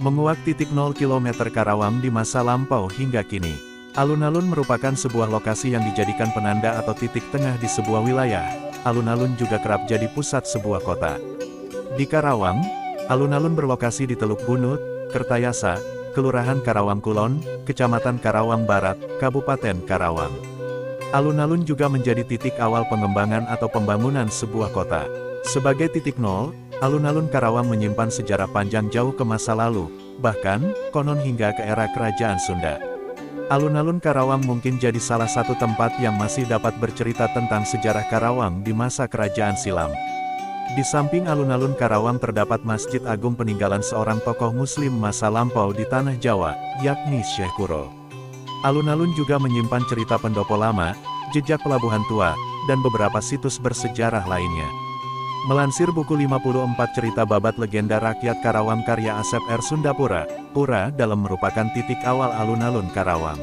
Menguak titik 0 km Karawang di masa lampau hingga kini. Alun-alun merupakan sebuah lokasi yang dijadikan penanda atau titik tengah di sebuah wilayah. Alun-alun juga kerap jadi pusat sebuah kota. Di Karawang, alun-alun berlokasi di Teluk Bunut, Kertayasa, Kelurahan Karawang Kulon, Kecamatan Karawang Barat, Kabupaten Karawang. Alun-alun juga menjadi titik awal pengembangan atau pembangunan sebuah kota. Sebagai titik nol, alun-alun Karawang menyimpan sejarah panjang jauh ke masa lalu, bahkan, konon hingga ke era Kerajaan Sunda. Alun-alun Karawang mungkin jadi salah satu tempat yang masih dapat bercerita tentang sejarah Karawang di masa Kerajaan silam. Di samping alun-alun Karawang terdapat Masjid Agung peninggalan seorang tokoh Muslim masa lampau di Tanah Jawa, yakni Syekh Kuro. Alun-alun juga menyimpan cerita pendopo lama, jejak pelabuhan tua, dan beberapa situs bersejarah lainnya. Melansir buku 54 cerita babat legenda rakyat Karawang karya Asep R. Sundapura, Pura Dalem merupakan titik awal alun-alun Karawang.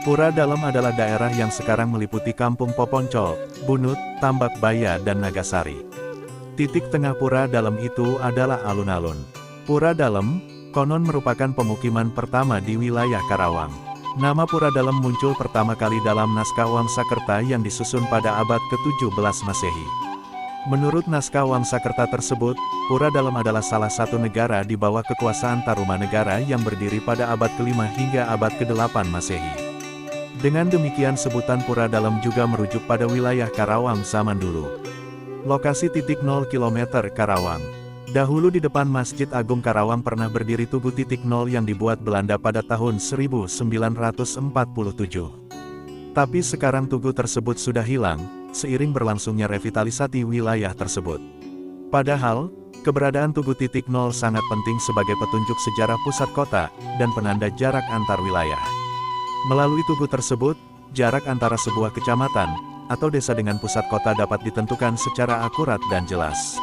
Pura Dalem adalah daerah yang sekarang meliputi Kampung Poponcol, Bunut, Tambak Baya dan Nagasari. Titik tengah Pura Dalem itu adalah alun-alun. Pura Dalem, konon merupakan pemukiman pertama di wilayah Karawang. Nama Pura Dalem muncul pertama kali dalam naskah Wangsakerta yang disusun pada abad ke-17 Masehi. Menurut naskah Wangsakerta tersebut, Pura Dalem adalah salah satu negara di bawah kekuasaan Tarumanegara yang berdiri pada abad ke-5 hingga abad ke-8 Masehi. Dengan demikian sebutan Pura Dalem juga merujuk pada wilayah Karawang zaman dulu. Lokasi titik 0 km Karawang. Dahulu di depan Masjid Agung Karawang pernah berdiri tugu titik 0 yang dibuat Belanda pada tahun 1947. Tapi sekarang tugu tersebut sudah hilang, seiring berlangsungnya revitalisasi wilayah tersebut. Padahal, keberadaan tugu titik 0 sangat penting sebagai petunjuk sejarah pusat kota, dan penanda jarak antar wilayah. Melalui tugu tersebut, jarak antara sebuah kecamatan, atau desa dengan pusat kota dapat ditentukan secara akurat dan jelas.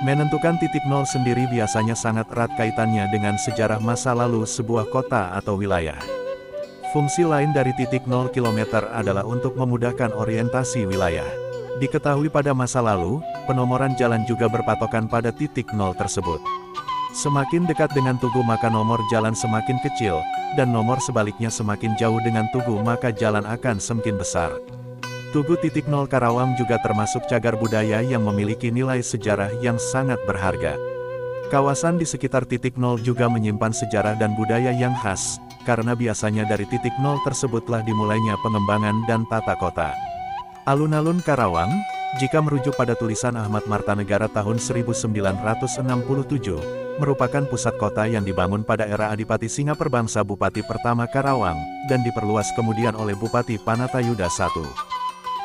Menentukan titik 0 sendiri biasanya sangat erat kaitannya dengan sejarah masa lalu sebuah kota atau wilayah. Fungsi lain dari titik 0 km adalah untuk memudahkan orientasi wilayah. Diketahui pada masa lalu, penomoran jalan juga berpatokan pada titik 0 tersebut. Semakin dekat dengan tugu maka nomor jalan semakin kecil, dan nomor sebaliknya semakin jauh dengan tugu maka jalan akan semakin besar. Tugu titik 0 Karawang juga termasuk cagar budaya yang memiliki nilai sejarah yang sangat berharga. Kawasan di sekitar titik 0 juga menyimpan sejarah dan budaya yang khas, karena biasanya dari titik 0 tersebutlah dimulainya pengembangan dan tata kota. Alun-alun Karawang, jika merujuk pada tulisan Ahmad Martanegara tahun 1967, merupakan pusat kota yang dibangun pada era Adipati Singaperbangsa Bupati pertama Karawang, dan diperluas kemudian oleh Bupati Panatayuda I.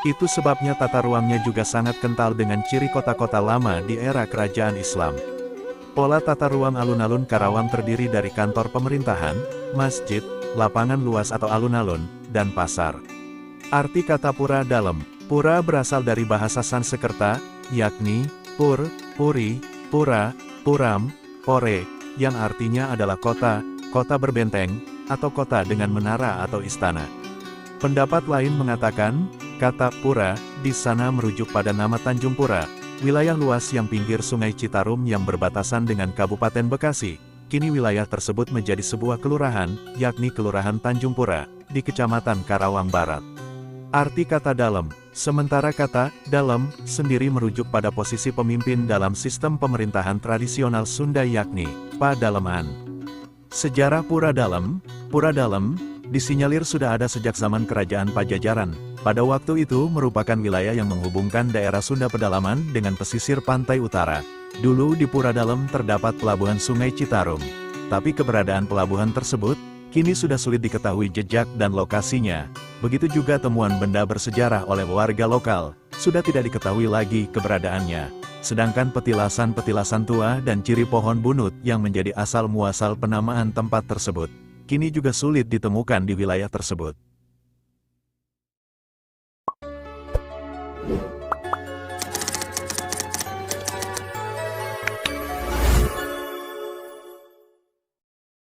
Itu sebabnya tata ruangnya juga sangat kental dengan ciri kota-kota lama di era Kerajaan Islam. Pola tata ruang alun-alun Karawang terdiri dari kantor pemerintahan, masjid, lapangan luas atau alun-alun, dan pasar. Arti kata Pura Dalem. Pura berasal dari bahasa Sanskerta, yakni, pur, puri, pura, puram, pore, yang artinya adalah kota, kota berbenteng, atau kota dengan menara atau istana. Pendapat lain mengatakan, kata Pura di sana merujuk pada nama Tanjung Pura, wilayah luas yang pinggir Sungai Citarum yang berbatasan dengan Kabupaten Bekasi. Kini wilayah tersebut menjadi sebuah kelurahan, yakni Kelurahan Tanjung Pura, di Kecamatan Karawang Barat. Arti kata Dalem, sementara kata Dalem sendiri merujuk pada posisi pemimpin dalam sistem pemerintahan tradisional Sunda yakni Padaleman. Sejarah Pura Dalem disinyalir sudah ada sejak zaman Kerajaan Pajajaran. Pada waktu itu merupakan wilayah yang menghubungkan daerah Sunda Pedalaman dengan pesisir pantai utara. Dulu di Pura Dalem terdapat pelabuhan Sungai Citarum. Tapi keberadaan pelabuhan tersebut, kini sudah sulit diketahui jejak dan lokasinya. Begitu juga temuan benda bersejarah oleh warga lokal, sudah tidak diketahui lagi keberadaannya. Sedangkan petilasan-petilasan tua dan ciri pohon bunut yang menjadi asal-muasal penamaan tempat tersebut, kini juga sulit ditemukan di wilayah tersebut.